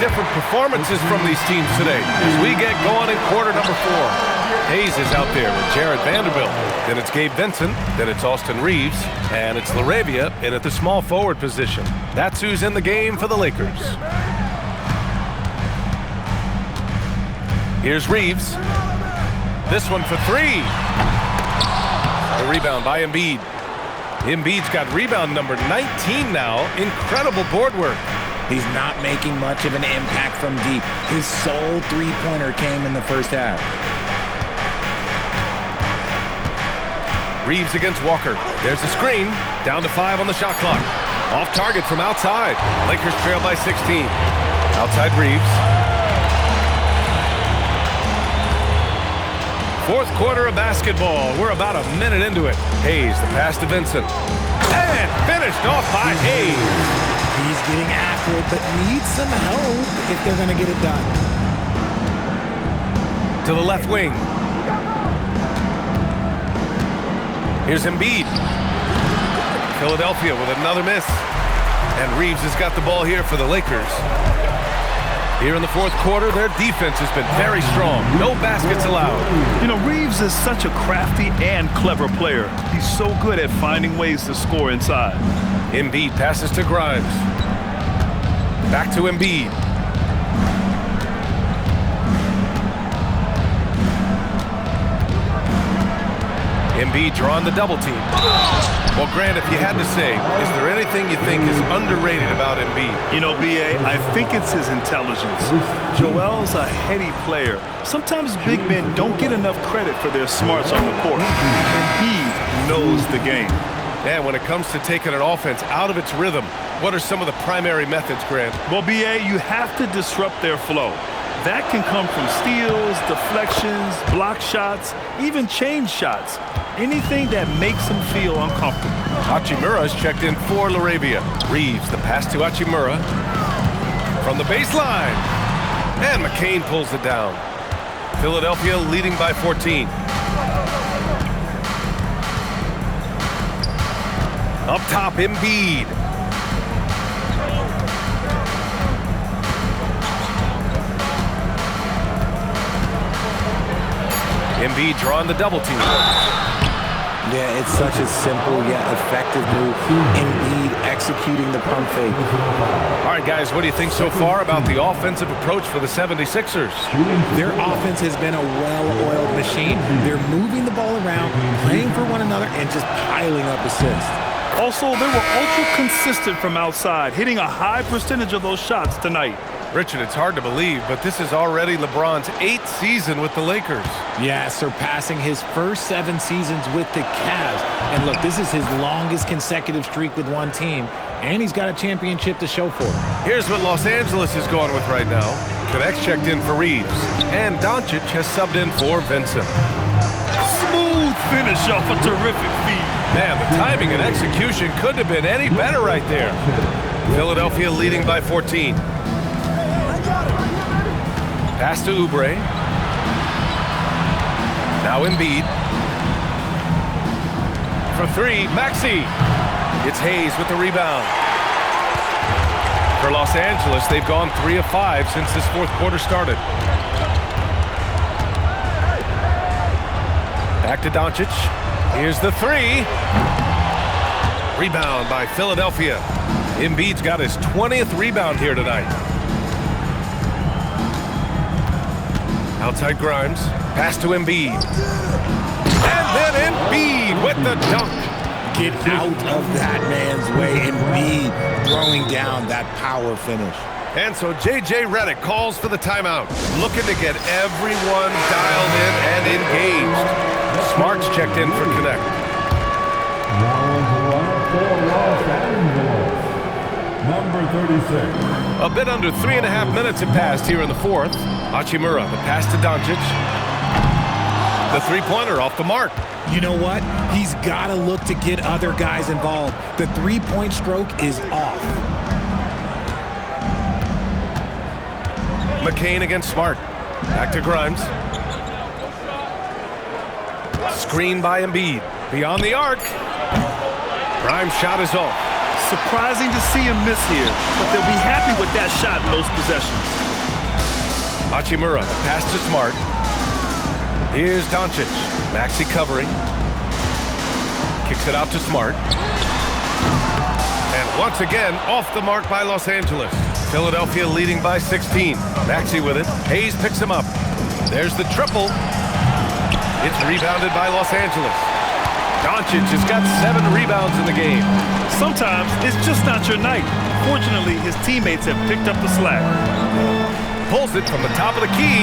different performances from these teams today as we get going in quarter number 4. Hayes is out there with Jared Vanderbilt. Then it's Gabe Vincent. Then it's Austin Reeves. And it's LaRavia in at the small forward position. That's who's in the game for the Lakers. Here's Reeves. This one for 3. The rebound by Embiid. Embiid's got rebound number 19 now. Incredible board work. He's not making much of an impact from deep. His sole three-pointer came in the first half. Reeves against Walker. There's a screen. Down to 5 on the shot clock. Off target from outside. Lakers trail by 16. Outside Reeves. Fourth quarter of basketball. We're about a minute into it. Hayes, the pass to Vincent. And finished off by Hayes. He's getting after it, but needs some help if they're going to get it done. To the left wing. Here's Embiid. Philadelphia with another miss. And Reeves has got the ball here for the Lakers. Here in the fourth quarter, their defense has been very strong. No baskets allowed. You know, Reeves is such a crafty and clever player. He's so good at finding ways to score inside. Embiid passes to Grimes. Back to Embiid. Embiid drawing the double team. Well, Grant, if you had to say, is there anything you think is underrated about Embiid? You know, B.A., I think it's his intelligence. Joel's a heady player. Sometimes big men don't get enough credit for their smarts on the court. Embiid knows the game. And when it comes to taking an offense out of its rhythm, what are some of the primary methods, Grant? Well, B.A., you have to disrupt their flow. That can come from steals, deflections, block shots, even change shots. Anything that makes them feel uncomfortable. Hachimura's checked in for LaRavia. Reeves, the pass to Hachimura. From the baseline. And McCain pulls it down. Philadelphia leading by 14. Up top, Embiid. Embiid drawing the double team. Yeah, it's such a simple yet effective move. Embiid executing the pump fake. All right, guys, what do you think so far about the offensive approach for the 76ers? Their offense has been a well-oiled machine. They're moving the ball around, playing for one another, and just piling up assists. Also, they were ultra consistent from outside, hitting a high percentage of those shots tonight. Richard, it's hard to believe, but this is already LeBron's 8th season with the Lakers. Yeah, surpassing his first 7 seasons with the Cavs. And look, this is his longest consecutive streak with one team, and he's got a championship to show for it. Here's what Los Angeles is going with right now. Connects checked in for Reeves, and Doncic has subbed in for Vincent. Smooth finish off a terrific feed. Man, the timing and execution couldn't have been any better right there. Philadelphia leading by 14. Pass to Oubre. Now Embiid. For 3, Maxey. It's Hayes with the rebound. For Los Angeles, they've gone 3 of 5 since this fourth quarter started. Back to Doncic. Here's the 3. Rebound by Philadelphia. Embiid's got his 20th rebound here tonight. Outside Grimes. Pass to Embiid. And then Embiid with the dunk. Get out of that man's way. Embiid throwing down that power finish. And so J.J. Redick calls for the timeout, looking to get everyone dialed in and engaged. Smart's checked in for Connect. Number 36. A bit under 3.5 minutes have passed here in the fourth. Hachimura, the pass to Doncic. The three-pointer off the mark. You know what? He's got to look to get other guys involved. The three-point stroke is off. McCain against Smart. Back to Grimes. Screen by Embiid. Beyond the arc. Grimes' shot is off. Surprising to see him miss here, but they'll be happy with that shot in those possessions. Hachimura, pass to Smart. Here's Doncic. Maxey covering. Kicks it out to Smart. And once again, off the mark by Los Angeles. Philadelphia leading by 16. Maxey with it. Hayes picks him up. There's the triple. It's rebounded by Los Angeles. Doncic has got 7 rebounds in the game. Sometimes it's just not your night. Fortunately, his teammates have picked up the slack. Pulls it from the top of the key.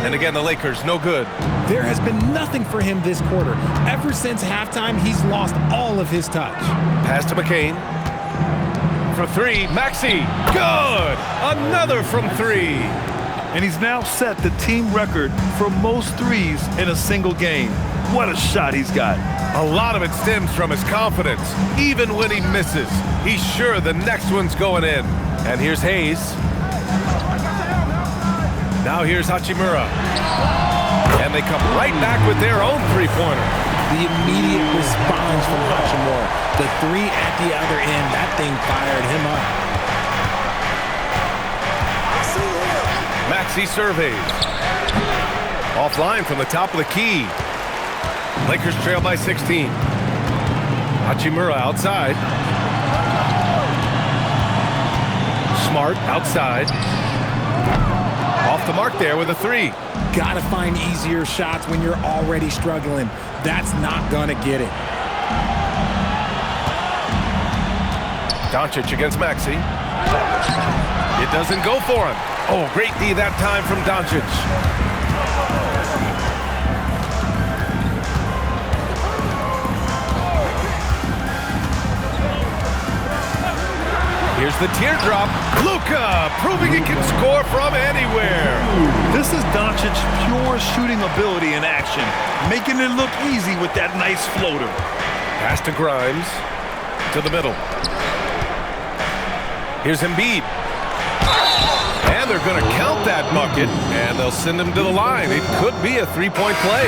And again, the Lakers, no good. There has been nothing for him this quarter. Ever since halftime, he's lost all of his touch. Pass to McCain. For 3, Maxey. Good! Another from 3. And he's now set the team record for most threes in a single game. What a shot he's got. A lot of it stems from his confidence. Even when he misses, he's sure the next one's going in. And here's Hayes. Now here's Hachimura. And they come right back with their own three-pointer. The immediate response from Hachimura. The 3 at the other end, that thing fired him up. Maxey surveys. Offline from the top of the key. Lakers trail by 16. Hachimura outside. Smart outside. Off the mark there with a 3. Gotta find easier shots when you're already struggling. That's not gonna get it. Doncic against Maxey. It doesn't go for him. Oh, great D that time from Doncic. Here's the teardrop. Luka proving he can score from anywhere. This is Doncic's pure shooting ability in action, making it look easy with that nice floater. Pass to Grimes. To the middle. Here's Embiid. And they're going to count that bucket, and they'll send him to the line. It could be a three-point play.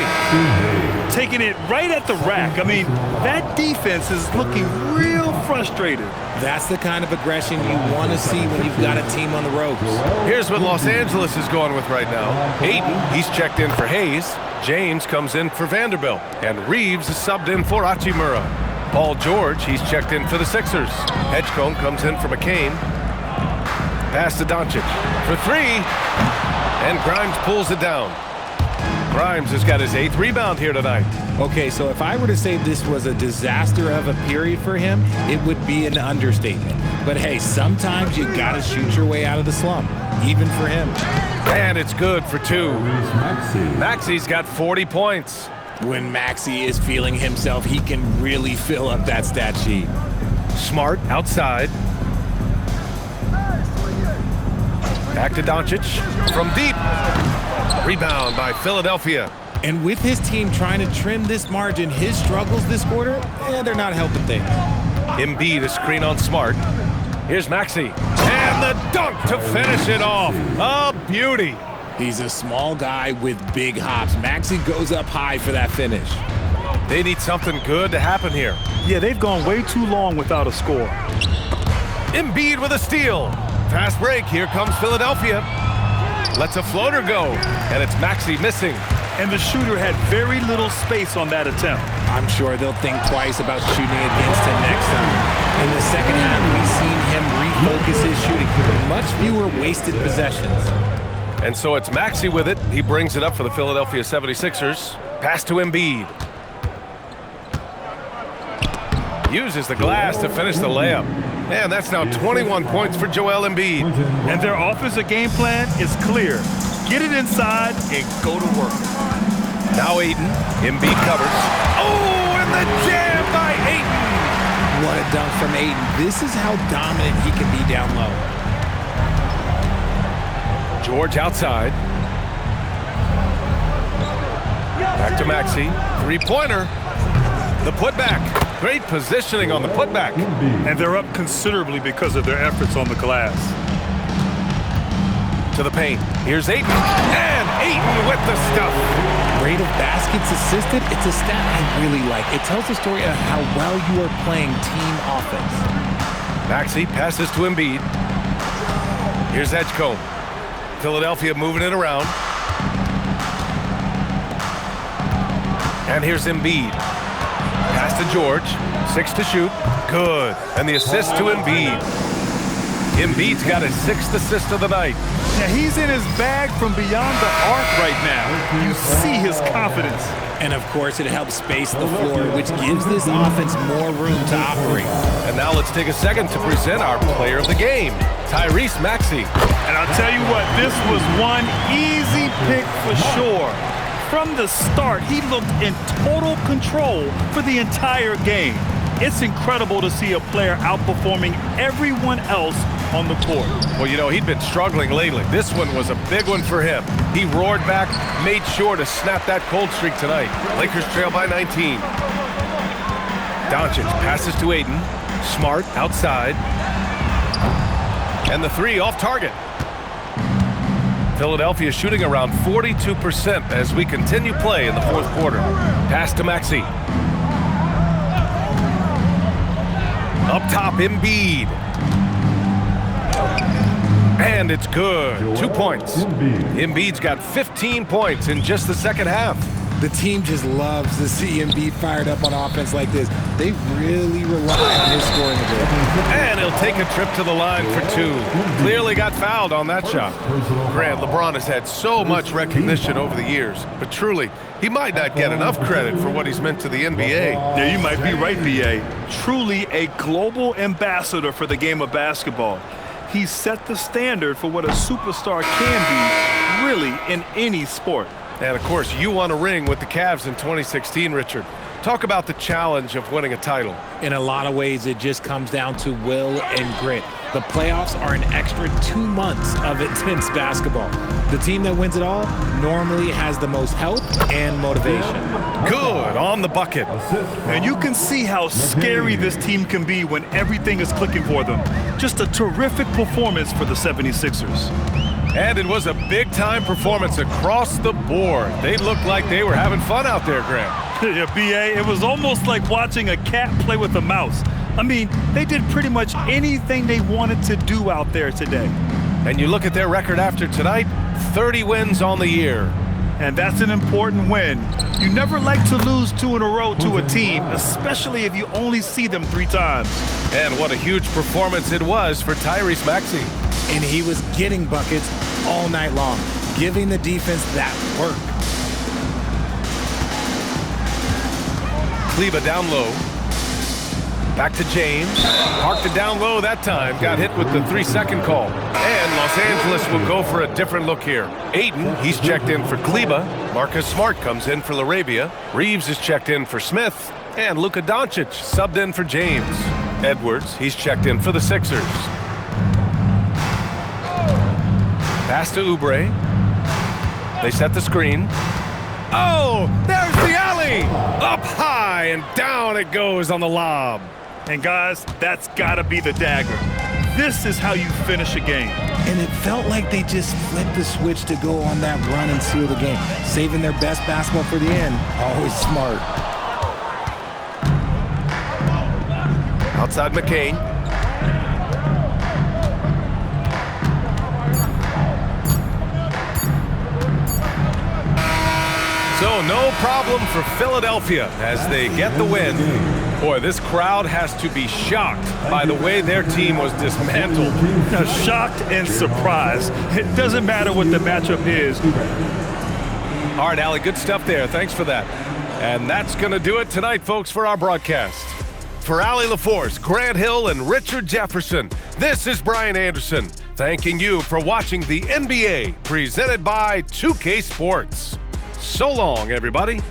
Taking it right at the rack. I mean, that defense is looking real frustrated. That's the kind of aggression you want to see when you've got a team on the ropes. Here's what Los Angeles is going with right now. Ayton, he's checked in for Hayes. James comes in for Vanderbilt. And Reeves is subbed in for Hachimura. Paul George, he's checked in for the Sixers. Edgecombe comes in for McCain. Pass to Doncic for 3. And Grimes pulls it down. Grimes has got his 8th rebound here tonight. Okay, so if I were to say this was a disaster of a period for him, it would be an understatement. But hey, sometimes you gotta shoot your way out of the slump, even for him. And it's good for 2. Maxey's got 40 points. When Maxey is feeling himself, he can really fill up that stat sheet. Smart outside. Back to Doncic from deep. Rebound by Philadelphia. And with his team trying to trim this margin, his struggles this quarter, they're not helping things. Embiid, a screen on Smart. Here's Maxey. And the dunk to finish it off. A beauty. He's a small guy with big hops. Maxey goes up high for that finish. They need something good to happen here. Yeah, they've gone way too long without a score. Embiid with a steal. Fast break. Here comes Philadelphia. Lets a floater go. And it's Maxey missing. And the shooter had very little space on that attempt. I'm sure they'll think twice about shooting against him next time. In the second half, we've seen him refocus his shooting. Much fewer wasted possessions. And so it's Maxey with it. He brings it up for the Philadelphia 76ers. Pass to Embiid. Uses the glass to finish the layup. And that's now 21 points for Joel Embiid. And their offensive game plan is clear. Get it inside and go to work. Now Ayton. Embiid covers. Oh, and the jam by Ayton. What a dunk from Ayton. This is how dominant he can be down low. George outside. Back to Maxey. Three-pointer. The putback. Great positioning on the putback. And they're up considerably because of their efforts on the glass. To the paint. Here's Ayton. And Ayton with the stuff. Rate of baskets assisted, it's a stat I really like. It tells the story of how well you are playing team offense. Maxey passes to Embiid. Here's Edgecombe. Philadelphia moving it around. And here's Embiid. Pass to George. 6 to shoot. Good. And the assist to Embiid. Embiid's got his 6th assist of the night. Yeah, he's in his bag from beyond the arc right now. You see his confidence. And, of course, it helps space the floor, which gives this offense more room to operate. And now let's take a second to present our player of the game, Tyrese Maxey. And I'll tell you what, this was one easy pick for sure. From the start, he looked in total control for the entire game. It's incredible to see a player outperforming everyone else on the court. Well, you know, he'd been struggling lately. This one was a big one for him. He roared back, made sure to snap that cold streak tonight. Lakers trail by 19. Doncic passes to Ayton. Smart outside. And the 3 off target. Philadelphia shooting around 42% as we continue play in the 4th quarter. Pass to Maxey. Up top, Embiid. And it's good. 2 points. Embiid's got 15 points in just the second half. The team just loves to see Embiid fired up on offense like this. They really rely on his scoring ability. And he'll take a trip to the line for 2. Clearly got fouled on that shot. Grant, LeBron has had so much recognition over the years, but truly, he might not get enough credit for what he's meant to the NBA. Yeah, you might be right, B.A. Truly a global ambassador for the game of basketball. He set the standard for what a superstar can be, really, in any sport. And, of course, you won a ring with the Cavs in 2016, Richard. Talk about the challenge of winning a title. In a lot of ways, it just comes down to will and grit. The playoffs are an extra 2 months of intense basketball. The team that wins it all normally has the most help and motivation. Good on the bucket. And you can see how scary this team can be when everything is clicking for them. Just a terrific performance for the 76ers. And it was a big-time performance across the board. They looked like they were having fun out there, Grant. Yeah, B.A., it was almost like watching a cat play with a mouse. I mean, they did pretty much anything they wanted to do out there today. And you look at their record after tonight, 30 wins on the year. And that's an important win. You never like to lose 2 in a row to a team, especially if you only see them 3 times. And what a huge performance it was for Tyrese Maxey. And he was getting buckets all night long, giving the defense that work. Kleber down low. Back to James. Parked it down low that time. Got hit with the 3-second call. And Los Angeles will go for a different look here. Ayton, he's checked in for Kleber. Marcus Smart comes in for LaRavia. Reeves is checked in for Smith. And Luka Doncic subbed in for James. Edwards, he's checked in for the Sixers. Pass to Oubre. They set the screen. Oh, there's the alley! Up high and down it goes on the lob. And guys, that's gotta be the dagger. This is how you finish a game. And it felt like they just flipped the switch to go on that run and seal the game. Saving their best basketball for the end. Always smart. Outside McCain. So no problem for Philadelphia as they get the win. Boy, this crowd has to be shocked by the way their team was dismantled. Now, shocked and surprised. It doesn't matter what the matchup is. All right, Allie, good stuff there. Thanks for that. And that's going to do it tonight, folks, for our broadcast. For Allie LaForce, Grant Hill, and Richard Jefferson, this is Brian Anderson, thanking you for watching the NBA presented by 2K Sports. So long, everybody.